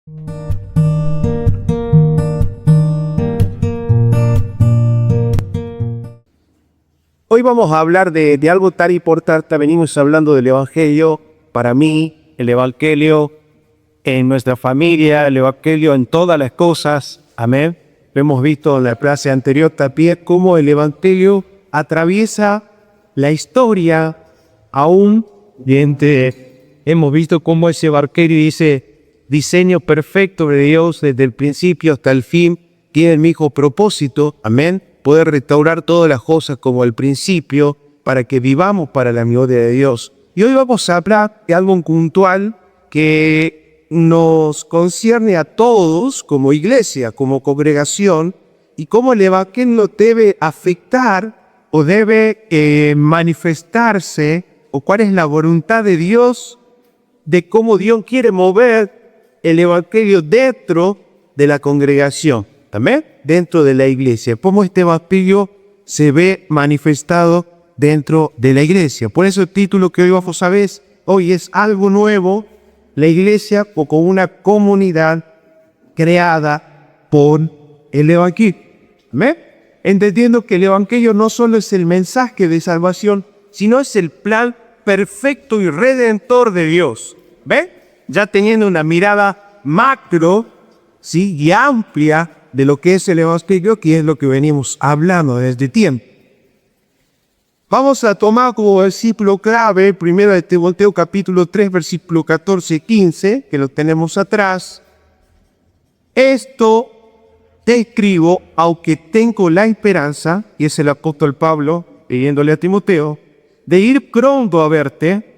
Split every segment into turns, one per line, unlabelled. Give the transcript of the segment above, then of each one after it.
Hoy vamos a hablar de algo tan importante. Venimos hablando del Evangelio. Para mí, el Evangelio en nuestra familia, el Evangelio en todas las cosas. Amén. Lo hemos visto en la clase anterior también, cómo el Evangelio atraviesa la historia aún. Hemos visto cómo ese Evangelio dice, diseño perfecto de Dios desde el principio hasta el fin, tiene el mismo propósito. Amén. Poder restaurar todas las cosas como al principio, para que vivamos para la gloria de Dios. Y hoy vamos a hablar de algo puntual que nos concierne a todos como iglesia, como congregación, y cómo el Evangelio debe afectar o debe manifestarse, o cuál es la voluntad de Dios, de cómo Dios quiere mover el Evangelio dentro de la congregación. También dentro de la iglesia, cómo este Evangelio se ve manifestado dentro de la iglesia. Por eso el título que hoy vamos a ver hoy es algo nuevo, la iglesia o como una comunidad creada por el Evangelio. ¿Amén? Entendiendo que el Evangelio no solo es el mensaje de salvación, sino es el plan perfecto y redentor de Dios. ¿Ve? Ya teniendo una mirada macro, ¿sí? Y amplia de lo que es el Evangelio, que es lo que venimos hablando desde tiempo. Vamos a tomar como versículo clave, primero de Timoteo capítulo 3, versículo 14 y 15, que lo tenemos atrás. Esto te escribo, aunque tengo la esperanza, y es el apóstol Pablo, pidiéndole a Timoteo, de ir pronto a verte,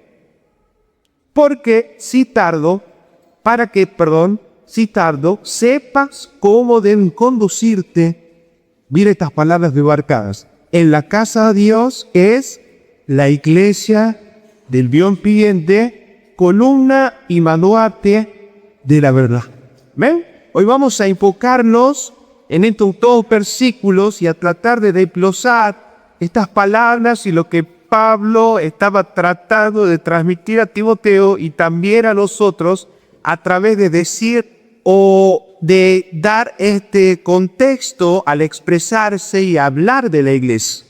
porque si tardo, sepas cómo deben conducirte, mira estas palabras demarcadas, en la casa de Dios, que es la iglesia del bien viviente, columna y baluarte de la verdad. ¿Ven? Hoy vamos a enfocarnos en estos dos versículos y a tratar de desglosar estas palabras y lo que Pablo estaba tratando de transmitir a Timoteo y también a nosotros a través de decir o de dar este contexto al expresarse y hablar de la iglesia.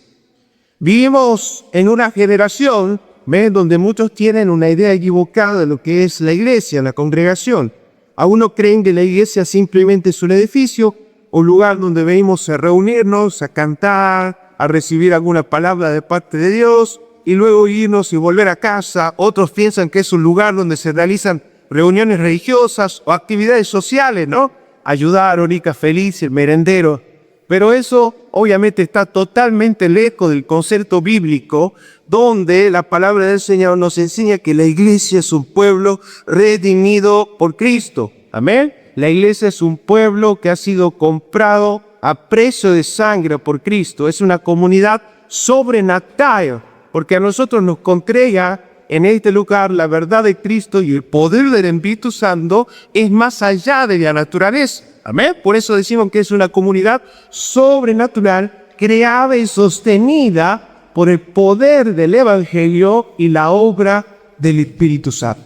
Vivimos en una generación, donde muchos tienen una idea equivocada de lo que es la iglesia, la congregación. Algunos creen que la iglesia simplemente es un edificio, un lugar donde venimos a reunirnos, a cantar, a recibir alguna palabra de parte de Dios y luego irnos y volver a casa. Otros piensan que es un lugar donde se realizan reuniones religiosas o actividades sociales, ¿no? Ayudar, Onica Feliz, el merendero. Pero eso obviamente está totalmente lejos del concepto bíblico, donde la palabra del Señor nos enseña que la iglesia es un pueblo redimido por Cristo. Amén. La iglesia es un pueblo que ha sido comprado a precio de sangre por Cristo. Es una comunidad sobrenatural, porque a nosotros nos congrega en este lugar la verdad de Cristo y el poder del Espíritu Santo es más allá de la naturaleza. Amén. Por eso decimos que es una comunidad sobrenatural, creada y sostenida por el poder del Evangelio y la obra del Espíritu Santo.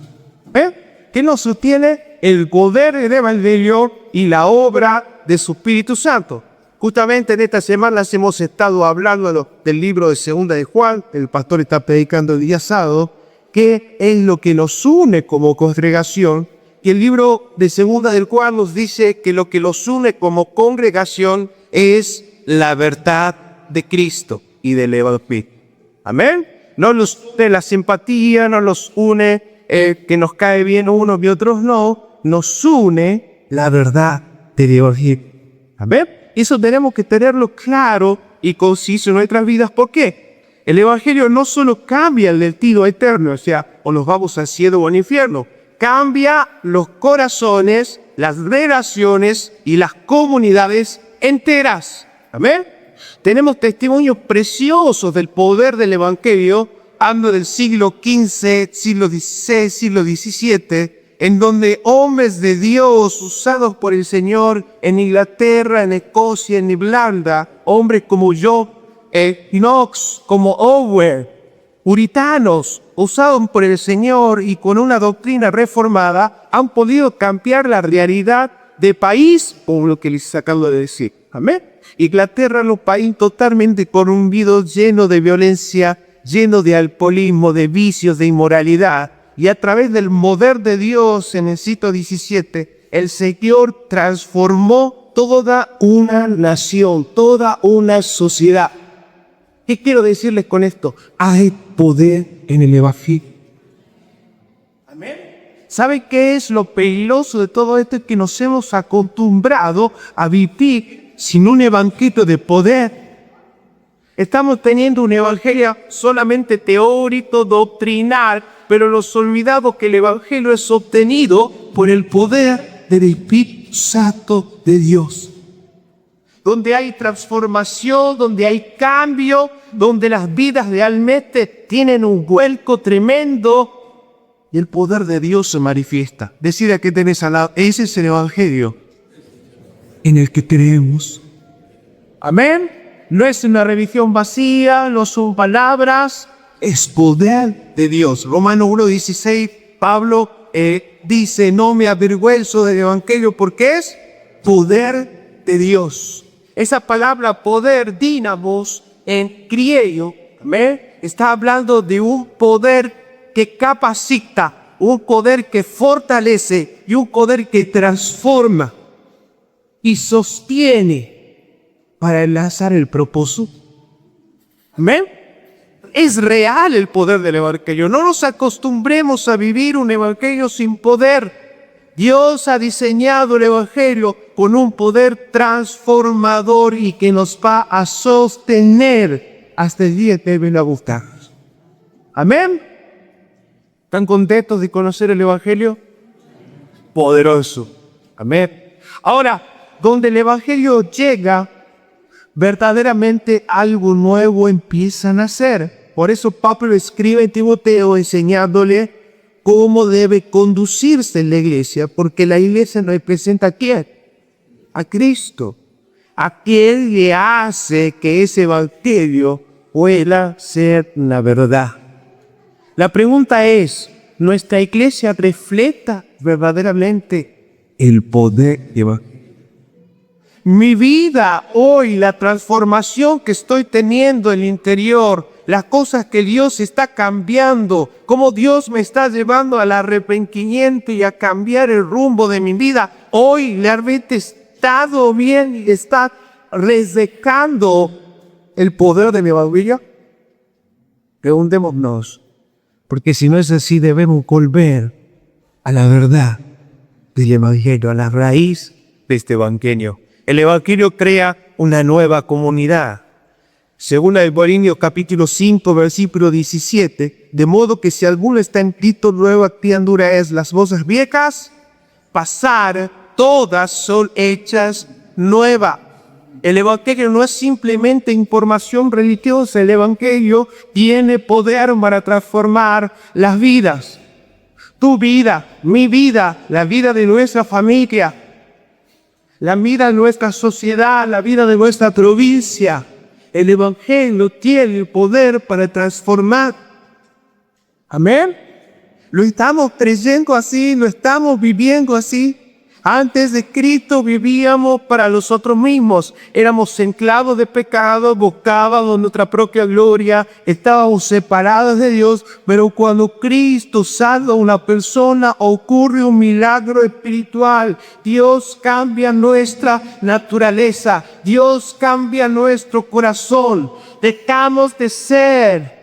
¿Qué nos sostiene? El poder del Evangelio y la obra de su Espíritu Santo. Justamente en estas semanas hemos estado hablando del libro de Segunda de Juan. El pastor está predicando el día sábado, que es lo que nos une como congregación. Y el libro de Segunda del Juan nos dice que lo que nos une como congregación es la verdad de Cristo y del Evangelio. Amén. No nos une la simpatía, no nos une que nos cae bien unos y otros no. Nos une la verdad del Evangelio. Amén. Eso tenemos que tenerlo claro y conciso en nuestras vidas. ¿Por qué? El Evangelio no solo cambia el destino eterno, o nos vamos al cielo o al infierno, cambia los corazones, las relaciones y las comunidades enteras. Amén. Tenemos testimonios preciosos del poder del Evangelio, hablo del siglo XV, siglo XVI, siglo XVII, en donde hombres de Dios usados por el Señor en Inglaterra, en Escocia, en Irlanda, hombres como yo, Knox, como Owen, puritanos usados por el Señor y con una doctrina reformada han podido cambiar la realidad de país, como lo que les acabo de decir. Amén. Inglaterra es un país totalmente corrompido, lleno de violencia, lleno de alcoholismo, de vicios, de inmoralidad. Y a través del poder de Dios en el siglo XVII, el Señor transformó toda una nación, toda una sociedad. ¿Qué quiero decirles con esto? Hay poder en el Evangelio. Amén. ¿Sabe qué es lo peligroso de todo esto? Es que nos hemos acostumbrado a vivir sin un evangelio de poder. Estamos teniendo un evangelio solamente teórico, doctrinal, pero nos olvidamos que el evangelio es obtenido por el poder del Espíritu Santo de Dios. Donde hay transformación, donde hay cambio, donde las vidas realmente tienen un vuelco tremendo y el poder de Dios se manifiesta. Decida que tenés al lado, ese es el evangelio en el que creemos. Amén. No es una religión vacía, no son palabras, es poder de Dios. Romanos 1:16, Pablo dice, no me avergüenzo del evangelio porque es poder de Dios. Esa palabra poder, dinamos, en griego, ¿amén?, está hablando de un poder que capacita, un poder que fortalece y un poder que transforma y sostiene para enlazar el propósito. ¿Amén? Es real el poder del evangelio. No nos acostumbremos a vivir un evangelio sin poder. Dios ha diseñado el evangelio con un poder transformador y que nos va a sostener hasta el día que venga a buscarnos. Amén. ¿Están contentos de conocer el evangelio? Poderoso. Amén. Ahora, donde el evangelio llega, verdaderamente algo nuevo empieza a nacer. Por eso Pablo escribe en Timoteo enseñándole cómo debe conducirse en la iglesia, porque la iglesia nos representa ¿a quién? A Cristo. Aquel que hace que ese evangelio pueda ser la verdad. La pregunta es, ¿nuestra iglesia refleja verdaderamente el poder de evangelio? Mi vida hoy, la transformación que estoy teniendo en el interior, las cosas que Dios está cambiando, cómo Dios me está llevando al arrepentimiento y a cambiar el rumbo de mi vida, hoy realmente he estado bien y está reflejando el poder de mi evangelio. Preguntémonos, porque si no es así debemos volver a la verdad del evangelio, a la raíz de este evangelio. El evangelio crea una nueva comunidad. Según el Corintios capítulo 5, versículo 17, de modo que si alguno está en Cristo, nueva criatura es, las cosas viejas pasar, todas son hechas nuevas. El evangelio no es simplemente información religiosa, el evangelio tiene poder para transformar las vidas. Tu vida, mi vida, la vida de nuestra familia, la vida de nuestra sociedad, la vida de nuestra provincia. El evangelio tiene el poder para transformar. Amén. Lo estamos creyendo así, lo estamos viviendo así. Antes de Cristo vivíamos para nosotros mismos. Éramos esclavos de pecado, buscábamos nuestra propia gloria, estábamos separados de Dios. Pero cuando Cristo salva a una persona, ocurre un milagro espiritual. Dios cambia nuestra naturaleza. Dios cambia nuestro corazón. Dejamos de ser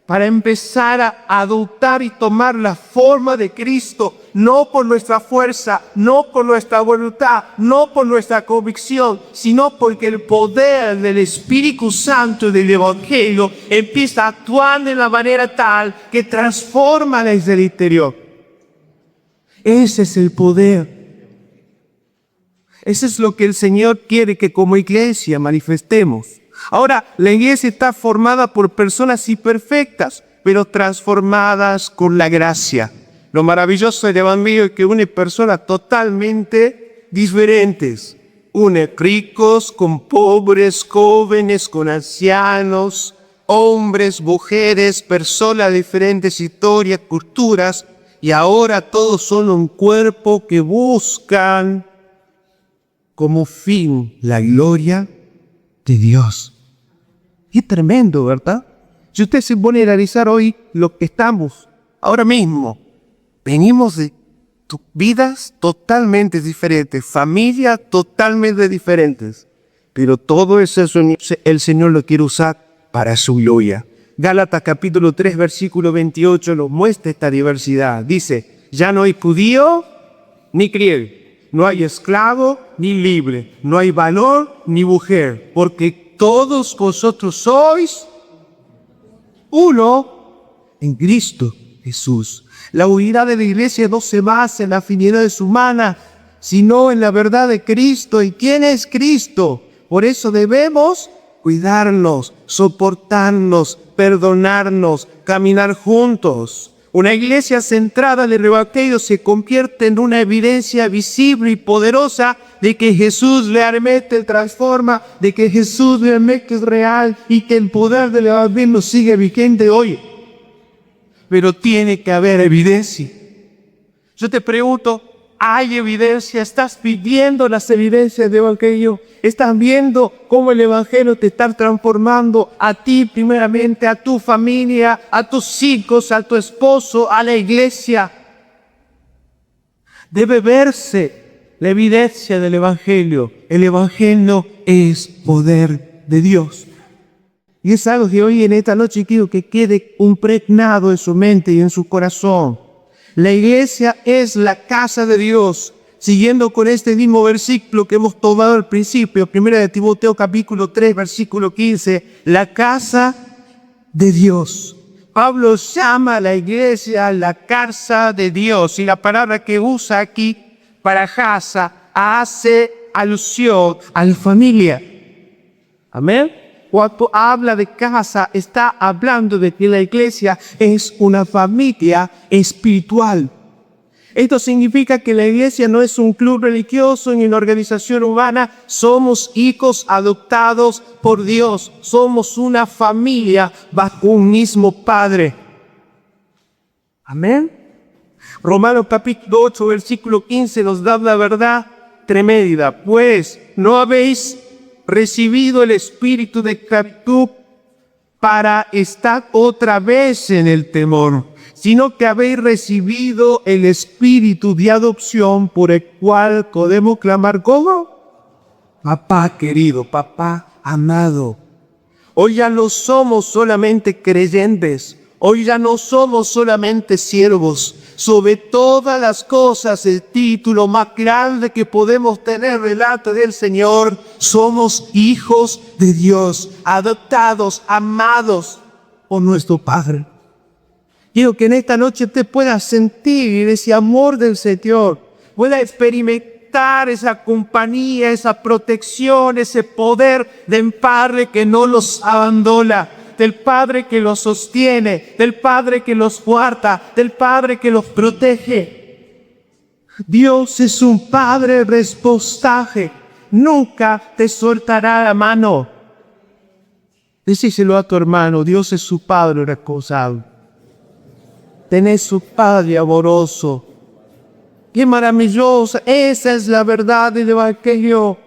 para empezar a adoptar y tomar la forma de Cristo, no por nuestra fuerza, no por nuestra voluntad, no por nuestra convicción, sino porque el poder del Espíritu Santo del Evangelio empieza a actuar de la manera tal que transforma desde el interior. Ese es el poder. Eso es lo que el Señor quiere que como iglesia manifestemos. Ahora, la iglesia está formada por personas imperfectas, pero transformadas con la gracia. Lo maravilloso del evangelio es que une personas totalmente diferentes. Une ricos con pobres, jóvenes con ancianos, hombres, mujeres, personas de diferentes historias, culturas, y ahora todos son un cuerpo que buscan como fin la gloria de Dios. Y es tremendo, ¿verdad? Si usted se pone a analizar hoy lo que estamos, ahora mismo, venimos de vidas totalmente diferentes, familias totalmente diferentes, pero todo eso el Señor lo quiere usar para su gloria. Gálatas capítulo 3, versículo 28 nos muestra esta diversidad. Dice, ya no hay judío ni griego, no hay esclavo ni libre, no hay varón ni mujer, porque todos vosotros sois uno en Cristo Jesús. La unidad de la iglesia no se basa en afinidades humanas, sino en la verdad de Cristo. ¿Y quién es Cristo? Por eso debemos cuidarnos, soportarnos, perdonarnos, caminar juntos. Una iglesia centrada en el Evangelio se convierte en una evidencia visible y poderosa de que Jesús realmente transforma, de que Jesús realmente es real y que el poder del Evangelio sigue vigente hoy. Pero tiene que haber evidencia. Yo te pregunto, ¿hay evidencia? ¿Estás viviendo las evidencias del Evangelio? ¿Estás viendo cómo el Evangelio te está transformando a ti primeramente, a tu familia, a tus hijos, a tu esposo, a la iglesia? Debe verse la evidencia del Evangelio. El Evangelio es poder de Dios. Y es algo que hoy en esta noche quiero que quede impregnado en su mente y en su corazón. La iglesia es la casa de Dios. Siguiendo con este mismo versículo que hemos tomado al principio, 1 de Timoteo capítulo 3, versículo 15, la casa de Dios. Pablo llama a la iglesia la casa de Dios, y la palabra que usa aquí para casa hace alusión a la familia. Amén. Cuando habla de casa, está hablando de que la iglesia es una familia espiritual. Esto significa que la iglesia no es un club religioso ni una organización humana. Somos hijos adoptados por Dios. Somos una familia bajo un mismo Padre. Amén. Romanos capítulo 8, versículo 15 nos da la verdad tremenda. Pues no habéis recibido el espíritu de esclavitud para estar otra vez en el temor, sino que habéis recibido el espíritu de adopción por el cual podemos clamar como papá querido, papá amado. Hoy ya no somos solamente creyentes, hoy ya no somos solamente siervos. Sobre todas las cosas, el título más grande que podemos tener delante del Señor, somos hijos de Dios, adoptados, amados por nuestro Padre. Quiero que en esta noche usted pueda sentir ese amor del Señor, pueda experimentar esa compañía, esa protección, ese poder del Padre que no los abandona, del Padre que los sostiene, del Padre que los guarda, del Padre que los protege. Dios es un Padre responsable, nunca te soltará la mano. Decíselo a tu hermano, Dios es su Padre responsable. Tenés su Padre amoroso. ¡Qué maravilloso! Esa es la verdad del Evangelio.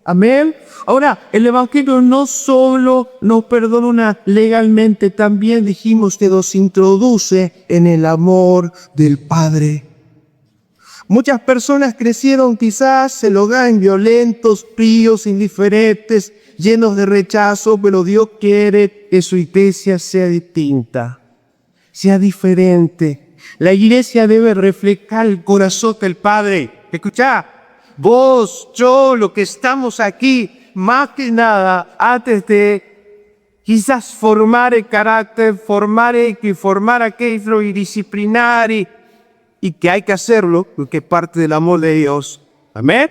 Amén. Ahora, el Evangelio no solo nos perdona legalmente, también dijimos que nos introduce en el amor del Padre. Muchas personas crecieron quizás en hogares violentos, fríos, indiferentes, llenos de rechazo, pero Dios quiere que su iglesia sea distinta, sea diferente. La iglesia debe reflejar el corazón del Padre. Escuchá, vos, yo, lo que estamos aquí, más que nada, antes de quizás formar el carácter, formar aquello y disciplinar y que hay que hacerlo, porque es parte del amor de Dios. Amén.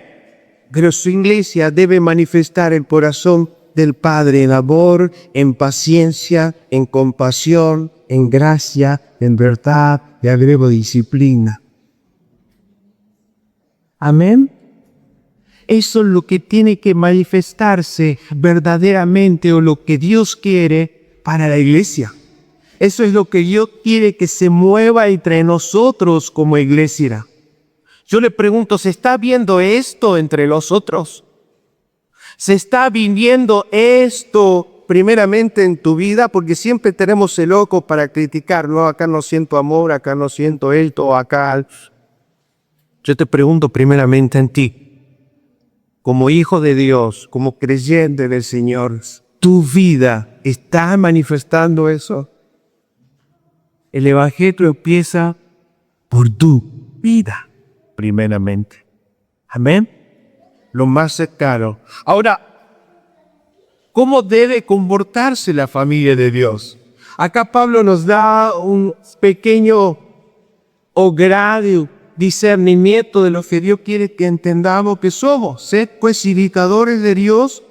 Pero su iglesia debe manifestar el corazón del Padre en amor, en paciencia, en compasión, en gracia, en verdad, y agrego disciplina. Amén. Eso es lo que tiene que manifestarse verdaderamente o lo que Dios quiere para la iglesia. Eso es lo que Dios quiere que se mueva entre nosotros como iglesia. Yo le pregunto, ¿se está viendo esto entre los otros? ¿Se está viviendo esto primeramente en tu vida? Porque siempre tenemos el ojo para criticar, ¿no? Acá no siento amor, acá no siento esto, acá. Yo te pregunto primeramente en ti, como hijo de Dios, como creyente del Señor, ¿tu vida está manifestando eso? El Evangelio empieza por tu vida, primeramente. Amén. Lo más cercano. Ahora, ¿cómo debe comportarse la familia de Dios? Acá Pablo nos da un pequeño o grado discernimiento de lo que Dios quiere que entendamos que somos. Sed pues imitadores de Dios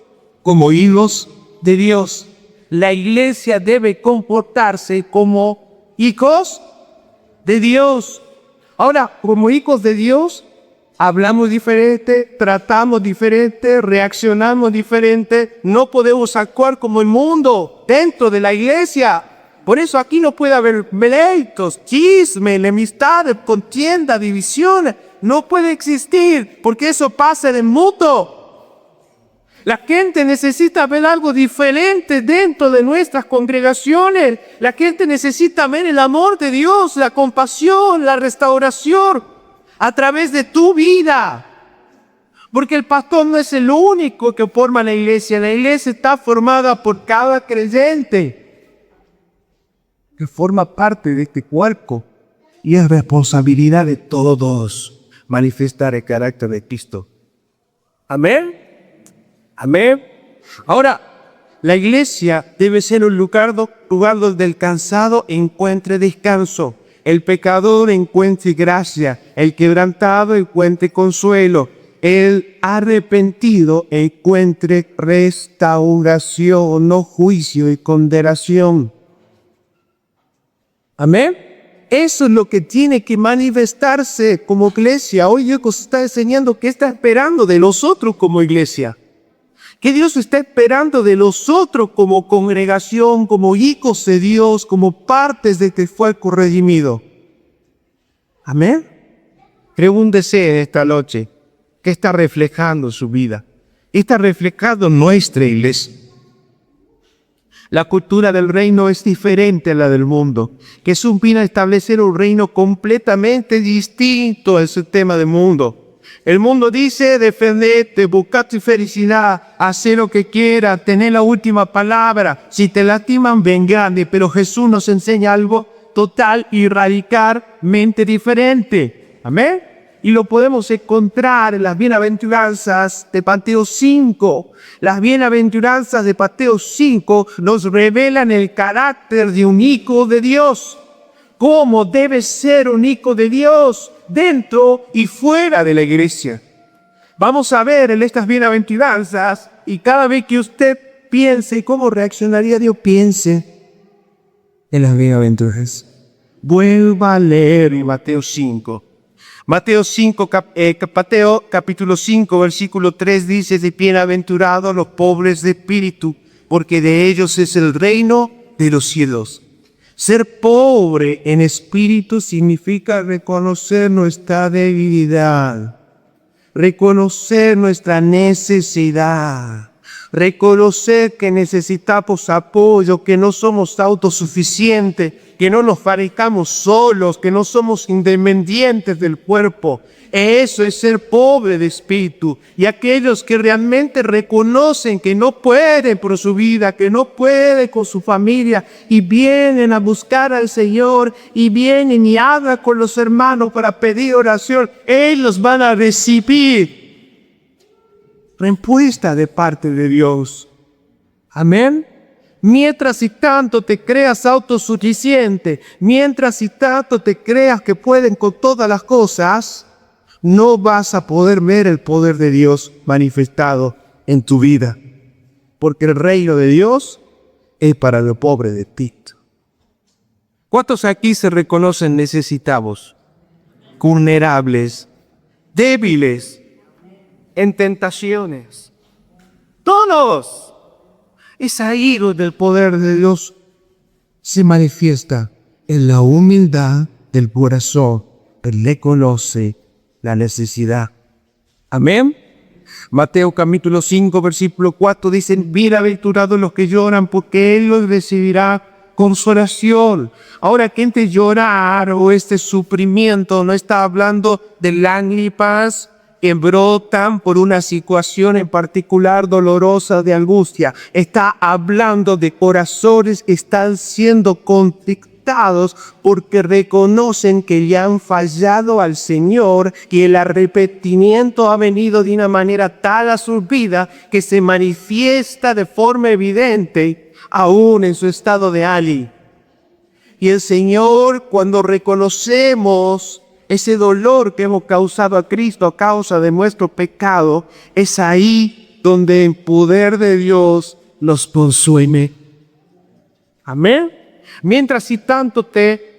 como hijos de Dios. La iglesia debe comportarse como hijos de Dios. Ahora, como hijos de Dios, hablamos diferente, tratamos diferente, reaccionamos diferente. No podemos actuar como el mundo dentro de la iglesia. Por eso aquí no puede haber pleitos, chisme, enemistades, contienda, divisiones. No puede existir, porque eso pasa en el mundo. La gente necesita ver algo diferente dentro de nuestras congregaciones. La gente necesita ver el amor de Dios, la compasión, la restauración a través de tu vida. Porque el pastor no es el único que forma la iglesia. La iglesia está formada por cada creyente que forma parte de este cuerpo. Y es responsabilidad de todos manifestar el carácter de Cristo. Amén. Amén. Ahora, la iglesia debe ser un lugar donde el cansado encuentre descanso, el pecador encuentre gracia, el quebrantado encuentre consuelo, el arrepentido encuentre restauración, no juicio y condenación. Amén. Eso es lo que tiene que manifestarse como iglesia. Hoy Dios está enseñando qué está esperando de nosotros como iglesia. Que Dios está esperando de nosotros como congregación, como hijos de Dios, como partes de este cuerpo redimido. Amén. Pregúntese en esta noche, ¿qué está reflejando su vida? Está reflejando nuestra iglesia. La cultura del reino es diferente a la del mundo. Jesús vino a establecer un reino completamente distinto al sistema del mundo. El mundo dice, defendete, busca tu felicidad, haz lo que quieras, tener la última palabra. Si te lastiman, vengate. Pero Jesús nos enseña algo total y radicalmente diferente. Amén. Y lo podemos encontrar en las bienaventuranzas de Mateo 5. Las bienaventuranzas de Mateo 5 nos revelan el carácter de un hijo de Dios. ¿Cómo debe ser un hijo de Dios dentro y fuera de la iglesia? Vamos a ver en estas bienaventuranzas, y cada vez que usted piense cómo reaccionaría Dios, piense en las bienaventuranzas. Vuelva a leer en Mateo 5. Mateo capítulo 5, versículo 3 dice, de bienaventurados los pobres de espíritu, porque de ellos es el reino de los cielos. Ser pobre en espíritu significa reconocer nuestra debilidad, reconocer nuestra necesidad, reconocer que necesitamos apoyo, que no somos autosuficientes, que no nos fabricamos solos, que no somos independientes del cuerpo. Eso es ser pobre de espíritu. Y aquellos que realmente reconocen que no pueden por su vida, que no pueden con su familia, y vienen a buscar al Señor, y vienen y hablan con los hermanos para pedir oración, ellos van a recibir respuesta de parte de Dios. Amén. Mientras y tanto te creas autosuficiente, mientras y tanto te creas que pueden con todas las cosas, no vas a poder ver el poder de Dios manifestado en tu vida. Porque el reino de Dios es para los pobres de espíritu. ¿Cuántos aquí se reconocen necesitados, vulnerables, débiles, en tentaciones? Todos. Es ahí donde el poder de Dios se manifiesta en la humildad del corazón. Él reconoce la necesidad. Amén. Mateo capítulo 5, versículo 4 dice: bienaventurados los que lloran, porque ellos recibirán consolación. Ahora, que entre llorar o este sufrimiento no está hablando de lágrimas que brotan por una situación en particular dolorosa de angustia. Está hablando de corazones que están siendo contrictados porque reconocen que ya han fallado al Señor, que el arrepentimiento ha venido de una manera tal a su vida que se manifiesta de forma evidente aún en su estado de ali. Y el Señor, cuando reconocemos ese dolor que hemos causado a Cristo a causa de nuestro pecado, es ahí donde el poder de Dios nos consume. Amén. Mientras si tanto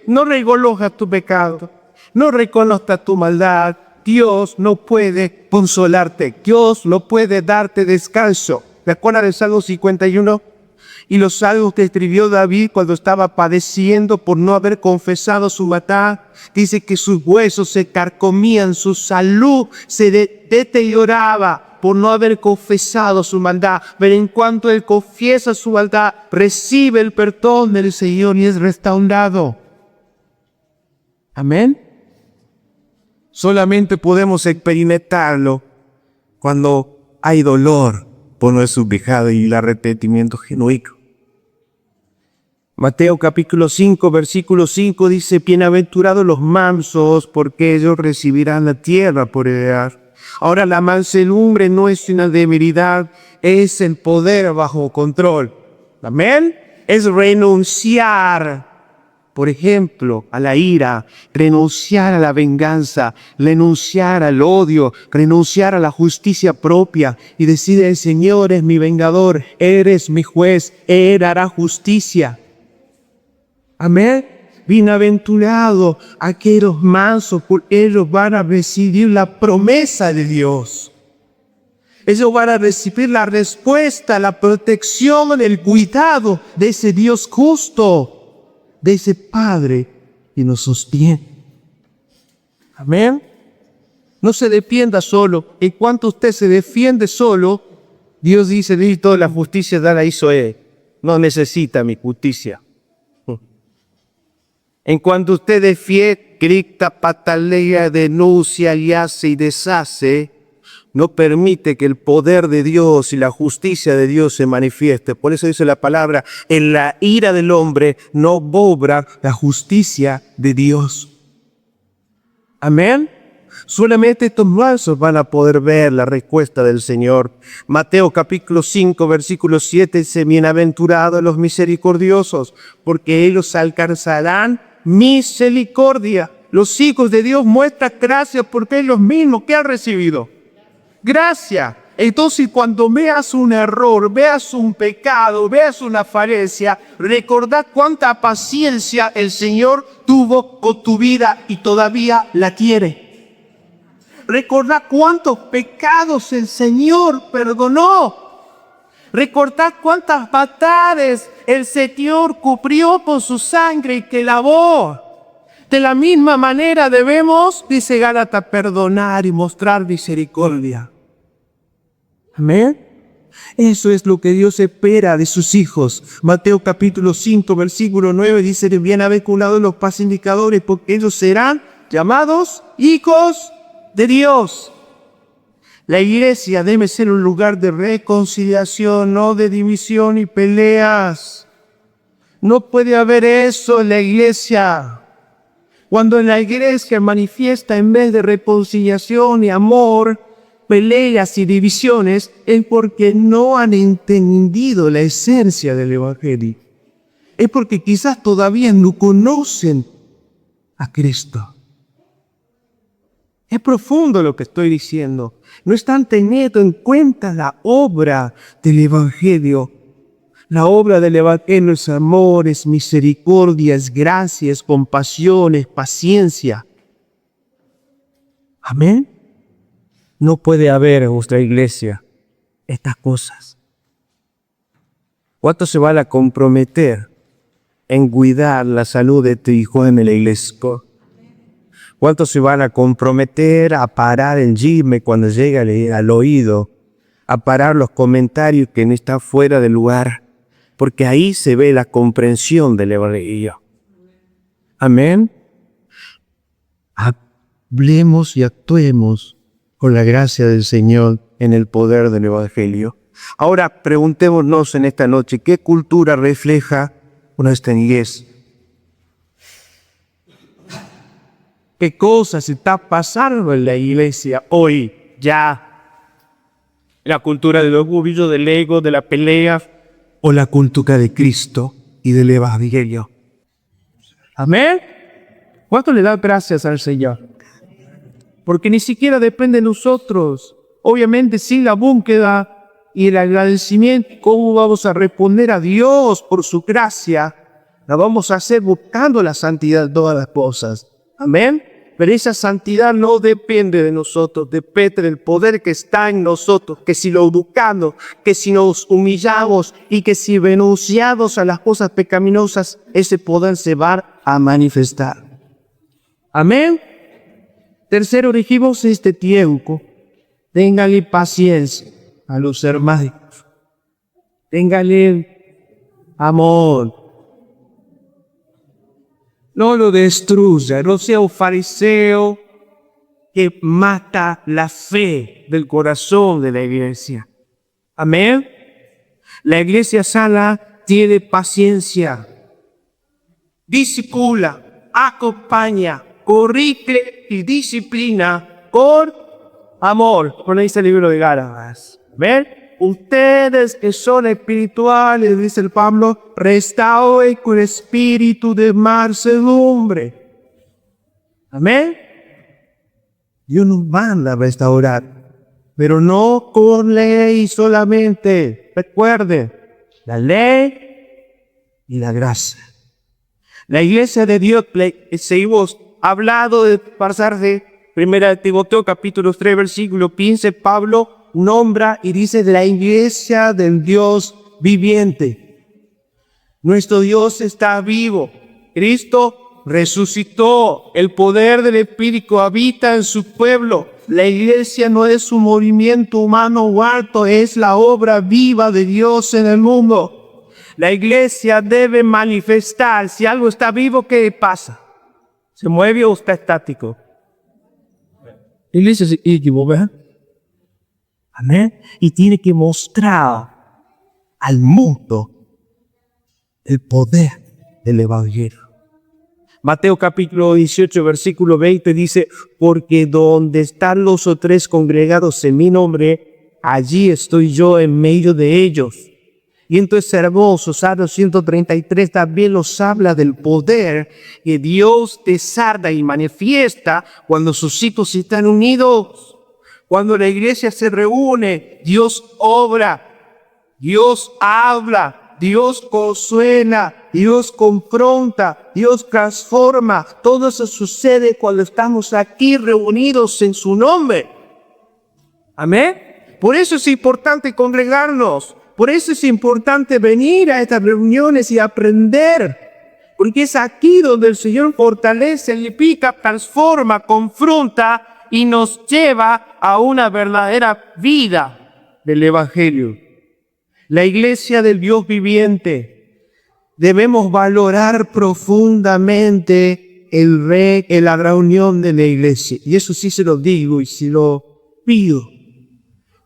no reconozcas tu pecado, no reconozcas tu maldad, Dios no puede consolarte. Dios no puede darte descanso. ¿Te acuerdas del Salmo 51? Y los salmos que escribió David cuando estaba padeciendo por no haber confesado su maldad. Dice que sus huesos se carcomían, su salud se deterioraba por no haber confesado su maldad. Pero en cuanto él confiesa su maldad, recibe el perdón del Señor y es restaurado. Amén. Solamente podemos experimentarlo cuando hay dolor por nuestro pecado y el arrepentimiento genuino. Mateo capítulo 5, versículo 5 dice: bienaventurados los mansos, porque ellos recibirán la tierra por heredar. Ahora, la mansedumbre no es una debilidad, es el poder bajo control. Amén. Es renunciar, por ejemplo, a la ira, renunciar a la venganza, renunciar al odio, renunciar a la justicia propia y decir: el Señor es mi vengador, eres mi juez, Él hará justicia. Amén. Bienaventurados aquellos mansos, porque ellos van a recibir la promesa de Dios. Ellos van a recibir la respuesta, la protección, el cuidado de ese Dios justo, de ese Padre que nos sostiene. Amén. No se defienda solo. En cuanto usted se defiende solo, Dios dice: toda la justicia la hizo Él. No necesita mi justicia. En cuanto usted defiende, grita, patalea, denuncia y hace y deshace, no permite que el poder de Dios y la justicia de Dios se manifieste. Por eso dice la palabra: en la ira del hombre no obra la justicia de Dios. Amén. Solamente estos mansos van a poder ver la respuesta del Señor. Mateo capítulo 5, versículo 7 dice: bienaventurados los misericordiosos, porque ellos alcanzarán misericordia. Los hijos de Dios muestran gracia porque ellos mismos que han recibido gracia. Entonces, cuando veas un error, veas un pecado, veas una falencia, recordad cuánta paciencia el Señor tuvo con tu vida y todavía la tiene. Recordad cuántos pecados el Señor perdonó. Recordad cuántas batallas el Señor cubrió con su sangre y que lavó. De la misma manera debemos, dice Gálatas, perdonar y mostrar misericordia. Amén. Eso es lo que Dios espera de sus hijos. Mateo capítulo 5, versículo 9 dice: bienaventurados los pacificadores, porque ellos serán llamados hijos de Dios. La iglesia debe ser un lugar de reconciliación, no de división y peleas. No puede haber eso en la iglesia. Cuando en la iglesia manifiesta, en vez de reconciliación y amor, peleas y divisiones, es porque no han entendido la esencia del Evangelio. Es porque quizás todavía no conocen a Cristo. Es profundo lo que estoy diciendo. No están teniendo en cuenta la obra del Evangelio. La obra del Evangelio es amor, es misericordia, es gracia, es compasión, es paciencia. Amén. No puede haber en vuestra iglesia estas cosas. ¿Cuántos se van a comprometer en cuidar la salud de tu hijo en la iglesia? ¿Cuántos se van a comprometer a parar el chisme cuando llega al oído? A parar los comentarios que no están fuera del lugar. Porque ahí se ve la comprensión del Evangelio. Amén. Hablemos y actuemos con la gracia del Señor en el poder del Evangelio. Ahora preguntémonos en esta noche, ¿qué cultura refleja nuestra iglesia? ¿Qué cosas está pasando en la iglesia hoy ya? ¿La cultura del orgullo, del ego, de la pelea? ¿O la cultura de Cristo y del Evangelio? Amén. ¿Cuánto le da gracias al Señor? Porque ni siquiera depende de nosotros. Obviamente sin la búsqueda y el agradecimiento, ¿cómo vamos a responder a Dios por su gracia? La vamos a hacer buscando la santidad de todas las cosas. Amén. Pero esa santidad no depende de nosotros, depende del poder que está en nosotros, que si lo buscamos, que si nos humillamos y que si renunciamos a las cosas pecaminosas, ese poder se va a manifestar. Amén. Tercero, dijimos este tiempo, téngale paciencia a los hermanos, téngale amor. No lo destruya, no sea un fariseo que mata la fe del corazón de la iglesia. Amén. La iglesia sana tiene paciencia, discipula, acompaña, corrige y disciplina con amor. Por ahí está el libro de Gálatas. ¿Ven? Ustedes que son espirituales, dice el Pablo, restauren con espíritu de mansedumbre. Amén. Dios nos manda a restaurar, pero no con ley solamente. Recuerden, la ley y la gracia. La iglesia de Dios, seguimos hablando de pasar de 1 Timoteo capítulo 3 versículo 15, Pablo nombra y dice de la iglesia del Dios viviente. Nuestro Dios está vivo. Cristo resucitó. El poder del Espíritu habita en su pueblo. La iglesia no es un movimiento humano muerto, es la obra viva de Dios en el mundo. La iglesia debe manifestar. Si algo está vivo, ¿qué pasa? ¿Se mueve o está estático? La iglesia se equivoca. Amén. Y tiene que mostrar al mundo el poder del Evangelio. Mateo capítulo 18, versículo 20 dice, porque donde están los o tres congregados en mi nombre, allí estoy yo en medio de ellos. Y entonces hermoso, Salmo 133 también nos habla del poder que Dios desarda y manifiesta cuando sus hijos están unidos. Cuando la iglesia se reúne, Dios obra, Dios habla, Dios consuela, Dios confronta, Dios transforma. Todo eso sucede cuando estamos aquí reunidos en su nombre. Amén. Por eso es importante congregarnos. Por eso es importante venir a estas reuniones y aprender. Porque es aquí donde el Señor fortalece, edifica, transforma, confronta y nos lleva a una verdadera vida del Evangelio. La iglesia del Dios viviente. Debemos valorar profundamente la reunión de la iglesia. Y eso sí se lo digo y se lo pido.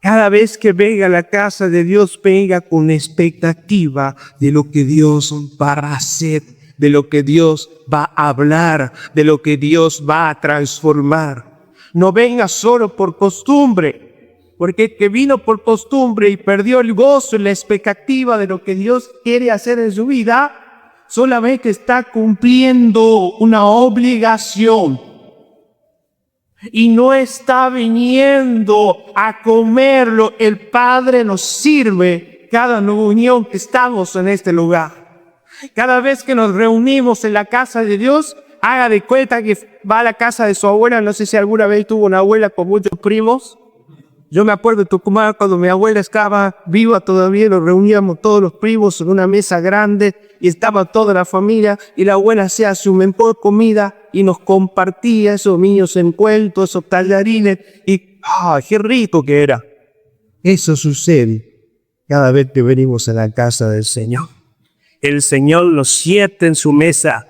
Cada vez que venga a la casa de Dios, venga con expectativa de lo que Dios va a hacer, de lo que Dios va a hablar, de lo que Dios va a transformar. No venga solo por costumbre, porque el que vino por costumbre y perdió el gozo y la expectativa de lo que Dios quiere hacer en su vida, solamente está cumpliendo una obligación. Y no está viniendo a comerlo. El Padre nos sirve cada reunión que estamos en este lugar. Cada vez que nos reunimos en la casa de Dios, haga de cuenta que va a la casa de su abuela. No sé si alguna vez tuvo una abuela con muchos primos. Yo me acuerdo de Tucumán cuando mi abuela estaba viva todavía, nos reuníamos todos los primos en una mesa grande y estaba toda la familia y la abuela hacía su mejor comida y nos compartía esos niños encuentros, esos tallarines y ¡ah, qué rico que era! Eso sucede cada vez que venimos a la casa del Señor. El Señor nos sienta en su mesa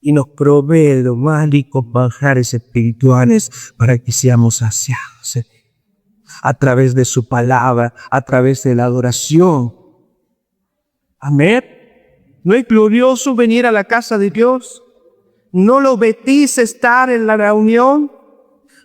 y nos provee los más ricos manjares espirituales para que seamos saciados a través de su palabra, a través de la adoración. Amén. ¿No es glorioso venir a la casa de Dios? ¿No lo bendice estar en la reunión?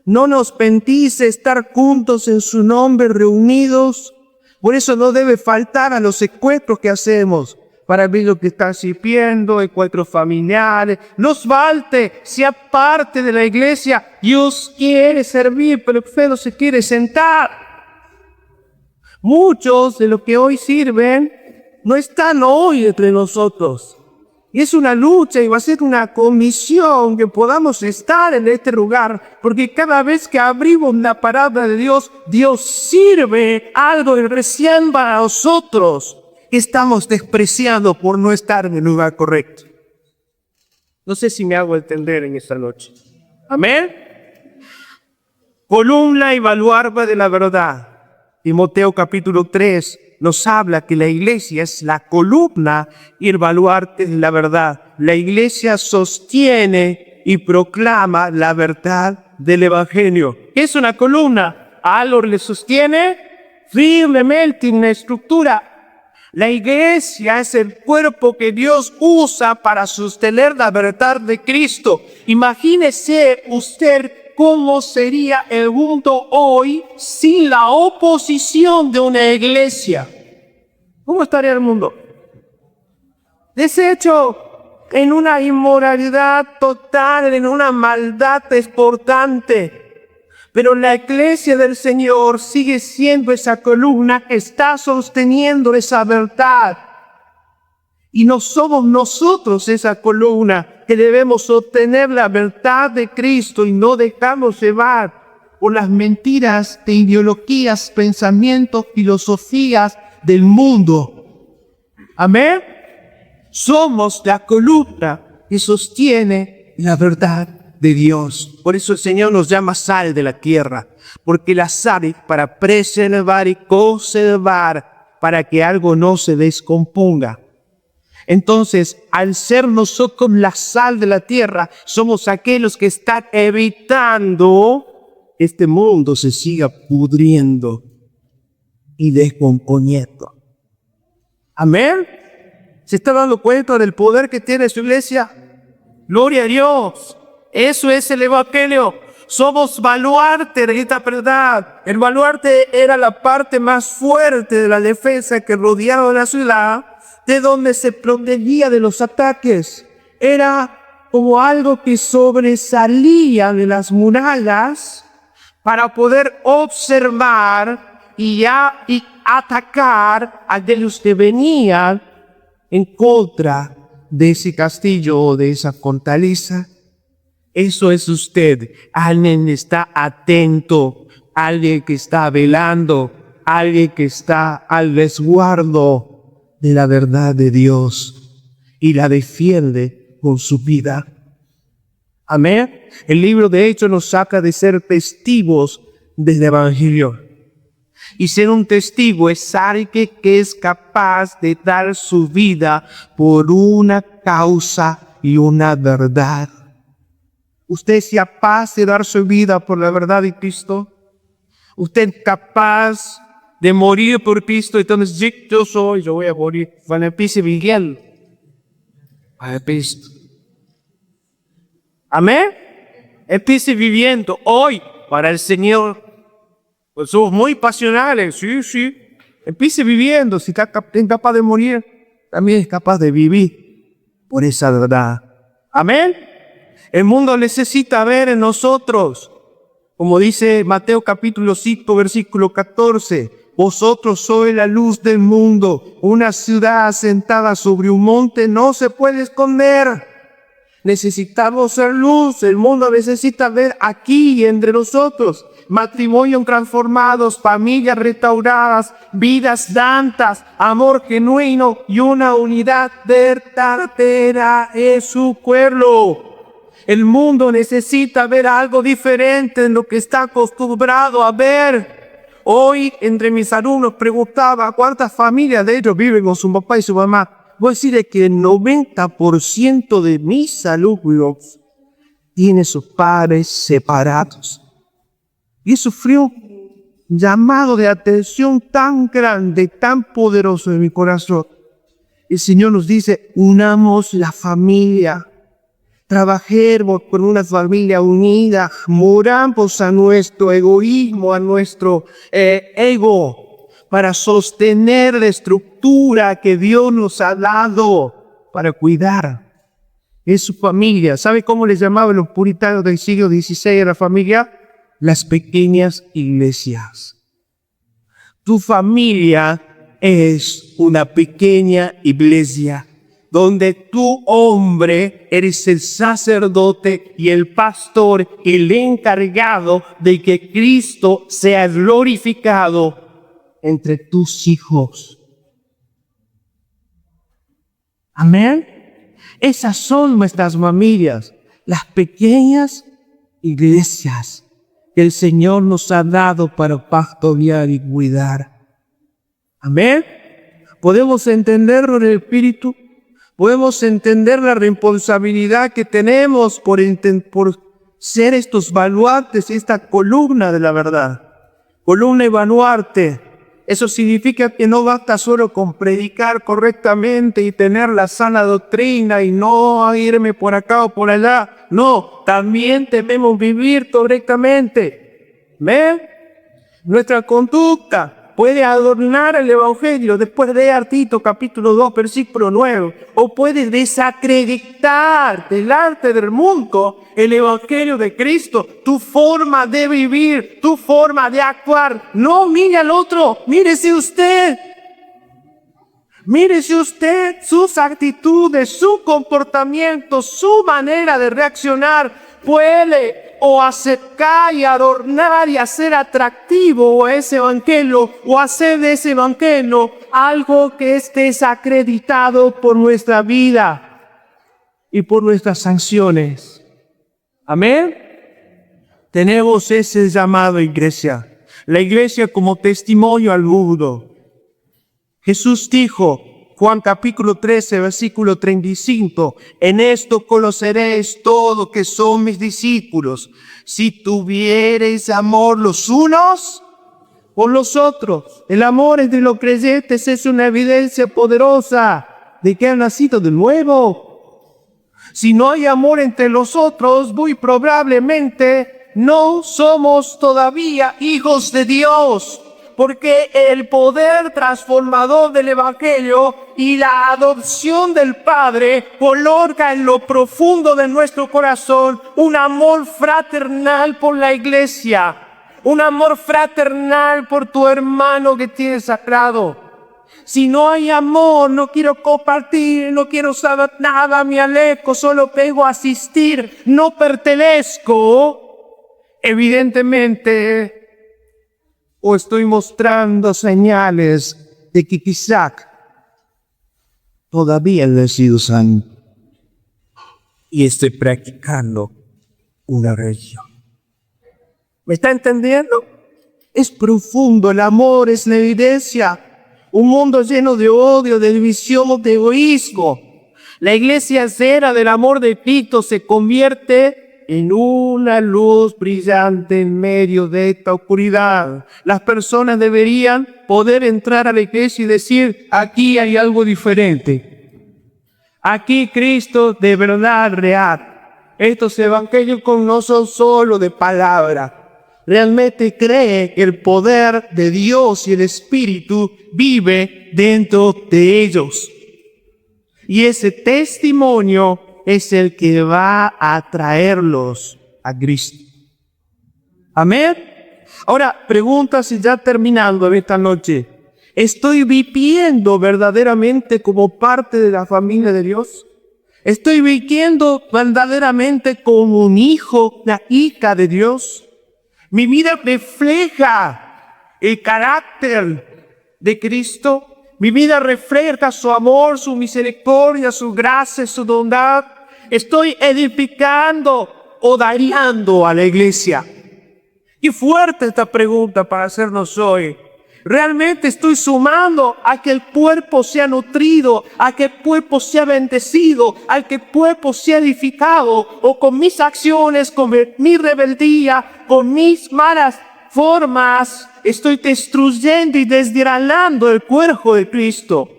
¿No nos bendice estar juntos en su nombre reunidos? Por eso no debe faltar a los encuentros que hacemos para ver lo que está sirviendo, encuentros familiares. No falte, sea parte de la iglesia. Dios quiere servir, pero usted no se quiere sentar. Muchos de los que hoy sirven no están hoy entre nosotros. Y es una lucha y va a ser una comisión que podamos estar en este lugar, porque cada vez que abrimos la palabra de Dios, Dios sirve algo recién para nosotros. Estamos despreciados por no estar en el lugar correcto. No sé si me hago entender en esta noche. Amén. Columna y baluarte de la verdad. Timoteo capítulo 3 nos habla que la iglesia es la columna y el baluarte de la verdad. La iglesia sostiene y proclama la verdad del evangelio. ¿Qué es una columna? Algo le sostiene firmemente en una estructura. La iglesia es el cuerpo que Dios usa para sostener la verdad de Cristo. Imagínese usted cómo sería el mundo hoy sin la oposición de una iglesia. ¿Cómo estaría el mundo? Deshecho en una inmoralidad total, en una maldad desbordante. Pero la iglesia del Señor sigue siendo esa columna que está sosteniendo esa verdad. Y no somos nosotros esa columna que debemos sostener la verdad de Cristo y no dejarnos llevar por las mentiras de ideologías, pensamientos, filosofías del mundo. Amén. Somos la columna que sostiene la verdad de Dios. Por eso el Señor nos llama sal de la tierra, porque la sal es para preservar y conservar, para que algo no se descomponga. Entonces, al ser nosotros la sal de la tierra, somos aquellos que están evitando que este mundo se siga pudriendo y descomponiendo. Amén. ¿Se está dando cuenta del poder que tiene su iglesia? Gloria a Dios. Eso es el evangelio. Somos baluarte de esta verdad. El baluarte era la parte más fuerte de la defensa que rodeaba la ciudad, de donde se protegía de los ataques. Era como algo que sobresalía de las murallas para poder observar y atacar a aquellos que venían en contra de ese castillo o de esa fortaleza. Eso es usted. Alguien está atento, alguien que está velando, alguien que está al resguardo de la verdad de Dios y la defiende con su vida. Amén. El libro de Hechos nos saca de ser testigos del evangelio. Y ser un testigo es alguien que es capaz de dar su vida por una causa y una verdad. ¿Usted es capaz de dar su vida por la verdad de Cristo? ¿Usted es capaz de morir por Cristo? Entonces, yo voy a morir. Van a empezar viviendo. Para Cristo. Amén. Empiece viviendo hoy para el Señor. Pues somos muy pasionales, sí. Empiece viviendo. Si está incapaz de morir, también es capaz de vivir por esa verdad. Amén. El mundo necesita ver en nosotros, como dice Mateo capítulo 5, versículo 14, vosotros sois la luz del mundo. Una ciudad asentada sobre un monte no se puede esconder. Necesitamos ser luz. El mundo necesita ver aquí entre nosotros. matrimonios transformados, familias restauradas, vidas santas, amor genuino y una unidad verdadera en su pueblo. El mundo necesita ver algo diferente de lo que está acostumbrado a ver. Hoy, entre mis alumnos, preguntaba cuántas familias de ellos viven con su papá y su mamá. Voy a decirles que el 90% de mis alumnos tiene sus padres separados. Y sufrió un llamado de atención tan grande, tan poderoso en mi corazón. El Señor nos dice, unamos la familia. Trabajemos con una familia unida. Moramos a nuestro egoísmo, a nuestro ego, para sostener la estructura que Dios nos ha dado para cuidar. Es su familia. ¿Sabe cómo les llamaban los puritanos del siglo XVI a la familia? Las pequeñas iglesias. Tu familia es una pequeña iglesia donde tú, hombre, eres el sacerdote y el pastor, el encargado de que Cristo sea glorificado entre tus hijos. Amén. Esas son nuestras familias, las pequeñas iglesias que el Señor nos ha dado para pastorear y cuidar. Amén. Podemos entenderlo en el Espíritu. Podemos entender la responsabilidad que tenemos por ser estos baluartes, esta columna de la verdad. Columna y baluarte. Eso significa que no basta solo con predicar correctamente y tener la sana doctrina y no irme por acá o por allá. No, también debemos vivir correctamente. ¿Ven? Nuestra conducta puede adornar el Evangelio. Después de Tito capítulo 2, versículo 9. O puede desacreditar delante del mundo el Evangelio de Cristo. Tu forma de vivir, tu forma de actuar. No mire al otro, mírese usted. Mírese usted, sus actitudes, su comportamiento, su manera de reaccionar. Puede o acercar y adornar y hacer atractivo ese evangelio o hacer de ese evangelio algo que esté desacreditado por nuestra vida y por nuestras sanciones. Amén. Tenemos ese llamado, iglesia. La iglesia como testimonio al mundo. Jesús dijo, Juan capítulo 13, versículo 35, en esto conoceréis todo que son mis discípulos, si tuviereis amor los unos por los otros. El amor entre los creyentes es una evidencia poderosa de que han nacido de nuevo. Si no hay amor entre los otros, muy probablemente no somos todavía hijos de Dios. Porque el poder transformador del Evangelio y la adopción del Padre coloca en lo profundo de nuestro corazón un amor fraternal por la iglesia, un amor fraternal por tu hermano que tienes sagrado. Si no hay amor, no quiero compartir, no quiero saber nada, me alejo, solo vengo a asistir, no pertenezco, evidentemente. O estoy mostrando señales de que quizá todavía no he sido santo y estoy practicando una religión. ¿Me está entendiendo? Es profundo, el amor es la evidencia. Un mundo lleno de odio, de división, de egoísmo. La iglesia cera del amor de Cristo se convierte en una luz brillante en medio de esta oscuridad. Las personas deberían poder entrar a la iglesia y decir, aquí hay algo diferente. Aquí Cristo de verdad real. Estos evangelios no son solo de palabra. Realmente cree que el poder de Dios y el Espíritu vive dentro de ellos. Y ese testimonio es el que va a traerlos a Cristo. Amén. Ahora, pregunta si ya terminando esta noche. ¿Estoy viviendo verdaderamente como parte de la familia de Dios? ¿Estoy viviendo verdaderamente como un hijo, una hija de Dios? Mi vida refleja el carácter de Cristo. Mi vida refleja su amor, su misericordia, su gracia, su bondad. Estoy edificando o dañando a la iglesia. Y fuerte esta pregunta para hacernos hoy. ¿Realmente estoy sumando a que el cuerpo sea nutrido, a que el cuerpo sea bendecido, a que el cuerpo sea edificado? ¿O con mis acciones, con mi rebeldía, con mis malas formas, estoy destruyendo y desgranando el cuerpo de Cristo?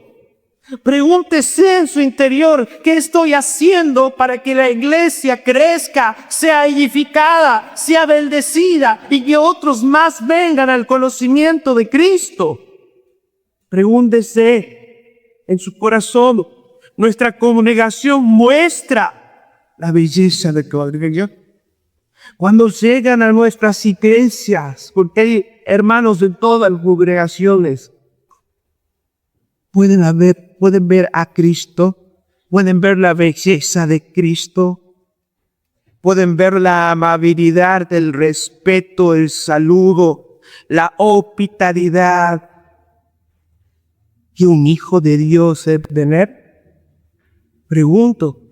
Pregúntese en su interior, ¿qué estoy haciendo para que la iglesia crezca, sea edificada, sea bendecida y que otros más vengan al conocimiento de Cristo? Pregúntese en su corazón, ¿nuestra congregación muestra la belleza de la congregación? Cuando llegan a nuestras iglesias, porque hay hermanos de todas las congregaciones, pueden ver a Cristo, pueden ver la belleza de Cristo, pueden ver la amabilidad, el respeto, el saludo, la hospitalidad que un hijo de Dios debe tener. Pregunto,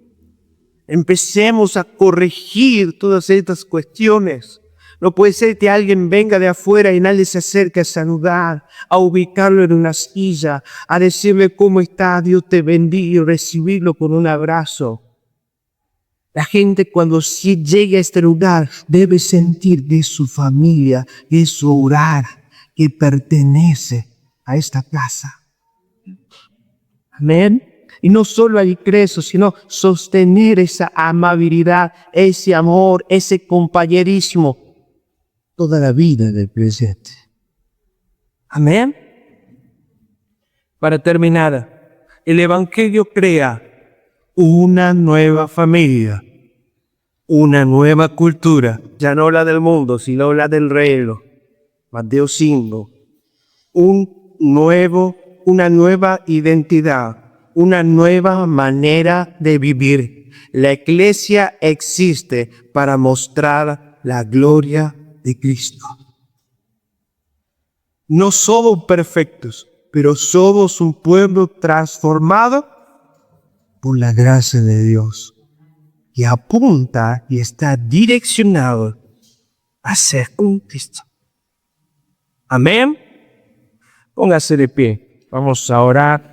empecemos a corregir todas estas cuestiones. No puede ser que alguien venga de afuera y nadie se acerque a saludar, a ubicarlo en una silla, a decirle cómo está, Dios te bendiga y recibirlo con un abrazo. La gente cuando sí llegue a este lugar debe sentir que es su familia, que es su hogar, que pertenece a esta casa. Amén. Y no solo al ingreso, sino sostener esa amabilidad, ese amor, ese compañerismo toda la vida del presente. Amén. Para terminar, el Evangelio crea una nueva familia, una nueva cultura, ya no la del mundo, sino la del reino. Mateo 5. Una nueva identidad, una nueva manera de vivir. La iglesia existe para mostrar la gloria de Cristo. No somos perfectos, pero somos un pueblo transformado por la gracia de Dios, que apunta y está direccionado a ser un Cristo. Amén. Póngase de pie. Vamos a orar.